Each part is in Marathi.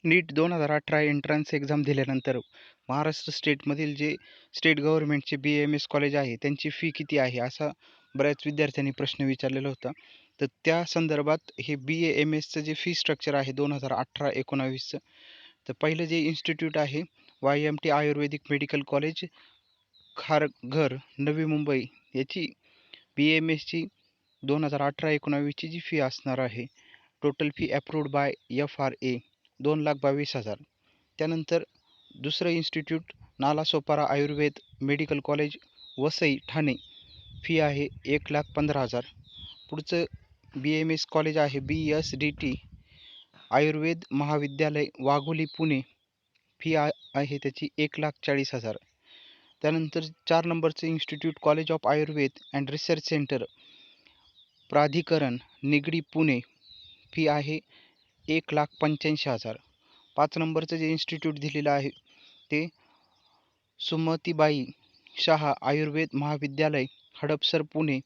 नीट 2018 एंट्रन्स एक्झाम दिल्यानंतर महाराष्ट्र स्टेटमधील जे स्टेट गव्हर्नमेंटचे BAMS कॉलेज आहे त्यांची फी किती आहे असा बऱ्याच विद्यार्थ्यांनी प्रश्न विचारलेला होता. तर त्या संदर्भात हे BAMSचं जे फी स्ट्रक्चर आहे 2018-19चं, तर पहिलं जे इन्स्टिट्यूट आहे YMT आयुर्वेदिक मेडिकल कॉलेज खारघर नवी मुंबई, याची BAMSची 2018-19ची जी फी असणार आहे, total fee approved by FRA 2,22,000. त्यानंतर दुसरं institute Nalasopara Ayurveda medical college Vasai Thane, fee आहे 1,15,000. पुढचं BAMS कॉलेज आहे BSDT आयुर्वेद महाविद्यालय वाघोली पुणे, फी आहे त्याची 1,40,000. त्यानंतर 4 नंबरचं institute college of Ayurved and research centre प्राधिकरण निगडी पुणे, फी आहे 1,85,000. 5 नंबरचं जे इन्स्टिट्यूट दिलेलं आहे ते सुमतीबाई शहा आयुर्वेद महाविद्यालय हडपसर पुणे,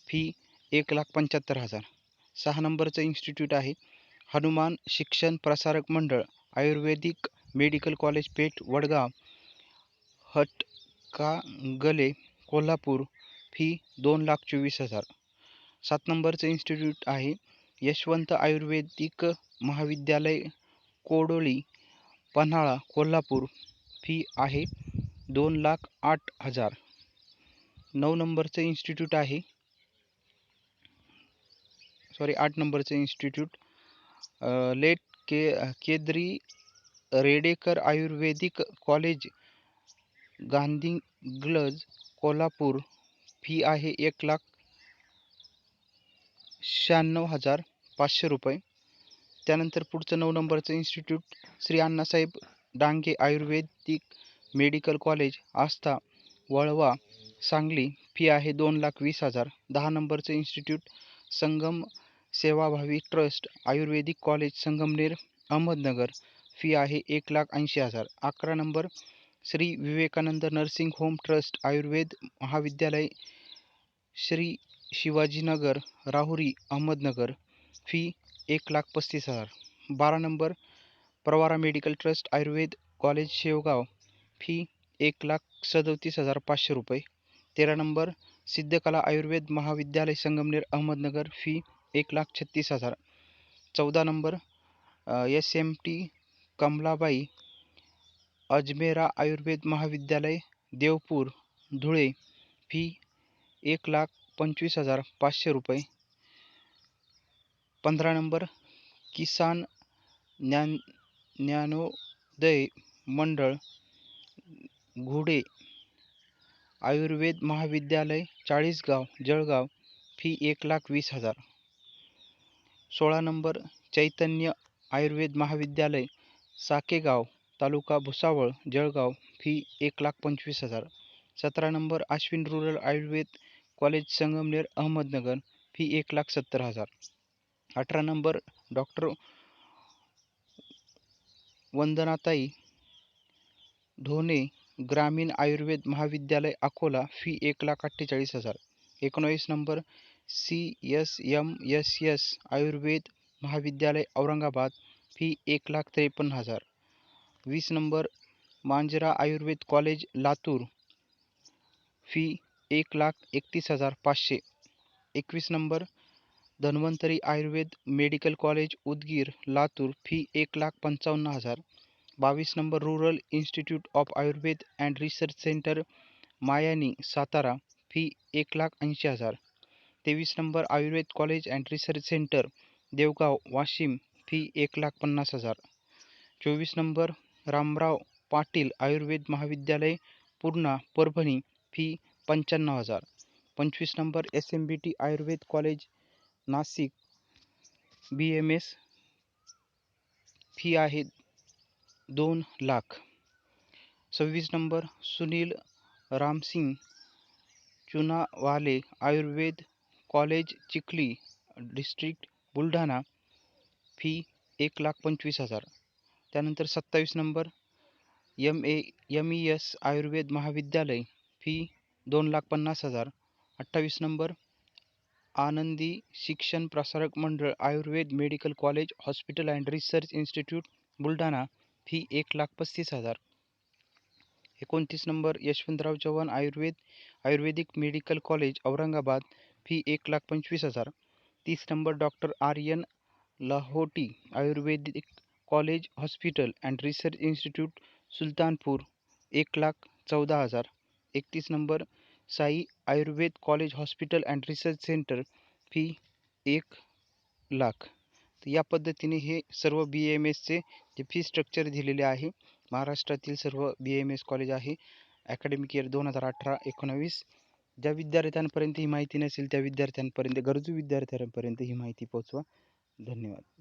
फी 1,75,000. 6 नंबरचं इन्स्टिट्यूट आहे हनुमान शिक्षण प्रसारक मंडळ आयुर्वेदिक मेडिकल कॉलेज पेठ वडगाव हटकागले कोल्हापूर, फी 2,24,000. 7 नंबरचं इन्स्टिट्यूट आहे यशवंत आयुर्वेदिक महाविद्यालय कोडोली पन्हाळा कोल्हापूर, फी आहे 2,08,000. 9 नंबरचं इन्स्टिट्यूट आहे 8 नंबरचं इन्स्टिट्यूट लेट केद्री रेडेकर आयुर्वेदिक कॉलेज गांधीग्लज कोल्हापूर, फी आहे 1,96,500 रुपये. त्यानंतर पुढचं 9 नंबरचं इन्स्टिट्यूट श्री अण्णासाहेब डांगे आयुर्वेदिक मेडिकल कॉलेज आस्था वळवा सांगली, फी आहे 2,20,000. 10 नंबरचं institute Sangam Sevabhavi trust Ayurvedic college Sangamner Ahmednagar, fee आहे 1,80,000. 11 number Shri Vivekanand nursing home trust Ayurved Mahavidyalaya Shri Shivajinagar Rahuri Ahmednagar, fee 1,35,000. 12 number Pravara medical trust Ayurved college Shevgaon, fee 1,37,500 रुपये. 13 number Siddhakala Ayurved Mahavidyalaya Sangamner Ahmednagar, fee 1,36,000. 14 number SMT Kamlabai Ajmera Ayurved Mahavidyalaya Deopur Dhule, fee 1,25,500 रुपये. 15 नंबर किसान ज्ञानोदय मंडळ Ghude Ayurved Mahavidyalaya Chalisgaon Jalgaon, fee 1,20,000. 16 number Chaitanya Ayurved Mahavidyalaya Sakegaon taluka Bhusawal Jalgaon, fee 1,25,000. 17 number Ashwin rural Ayurved college Sangamner Ahmednagar, fee 1,70,000. 18 number doctor Vandanatai Dhone Gramin Ayurved Mahavidyalaya Akola, fee 1,48,000. 19 number CSMSS Ayurved Mahavidyalaya Aurangabad, fee 1,53,000. 20 number Manjra Ayurved college Latur, fee 1,31,500. 21 number Dhanvantari Ayurved medical college Udgir Latur, fee 1,55,000. 22 number rural institute of Ayurved and research centre Mayani Satara, fee 1,80,000. 23 number Ayurved college and research centre Devgaon Washim, fee 1,50,000. 24 number Ramrao Patil Ayurved Mahavidyalaya Purna Parbhani, fee 95,000. 25 number SMBT Ayurved college Nashik BMS, fee आहे 2,00,000. 26 number Sunil Ramsingh Chunawale Ayurved college Chikhli district Buldhana, fee 1,25,000. त्यानंतर 27 नंबर MES आयुर्वेद महाविद्यालय, फी 2,50,000. 28 नंबर आनंदी Shikshan Prasarak Mandal Ayurveda medical college hospital and research institute Buldhana fee 1,35,000. 29 number Yashwantrao Chavan ayurvedic medical college Aurangabad fee 1,25,000. 30 number doctor R N Lahoti ayurvedic college hospital and research institute Sultanpur 1,14,000. 31 number Sai Ayurveda college hospital and research centre fee 1,00,000. तर या पद्धतीने हे सर्व BAMSचे जे फी स्ट्रक्चर दिलेले आहे. महाराष्ट्रातील सर्व BAMS कॉलेज आहे. Academic year 2018-19. ज्या विद्यार्थ्यांपर्यंत ही माहिती नसेल त्या विद्यार्थ्यांपर्यंत, गरजू विद्यार्थ्यांपर्यंत ही माहिती पोहोचवा. धन्यवाद.